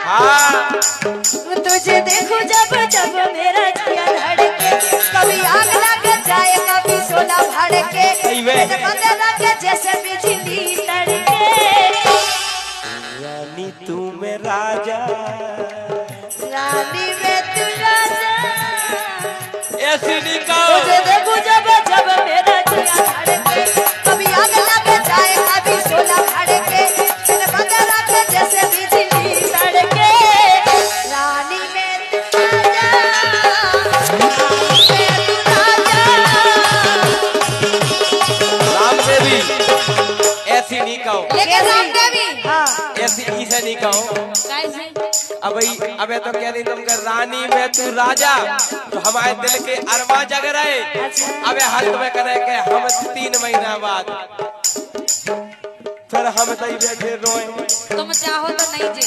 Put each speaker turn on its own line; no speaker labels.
हाँ
तुझे देखूं जब जब मेरा जिया धड़के, कभी आग लग जाए कभी सोना भड़के, बंदे लगे जैसे बिजली तड़के।
रानी तू में राजा,
रानी में तू राजा,
ऐसी निकाल।
तुझे देखूं जब जब मेरा जिया धड़के, कभी आग लग जाए कभी सोना भड़के, बंदे लगे जैसे बिजली तड़के। रानी में तू राजा,
राम देवी ऐसी नहीं कहो,
राम देवी हाँ
ऐसी इसे नहीं कहो। अबे तो कह रही तुम कर रानी में तू राजा, तो हमारे दिल के अरवा जग रहे। अबे हाल तुम्हें करे के हम 3 महीना बाद फिर हम सही बैठे रोए।
तुम चाहो तो नहीं जी।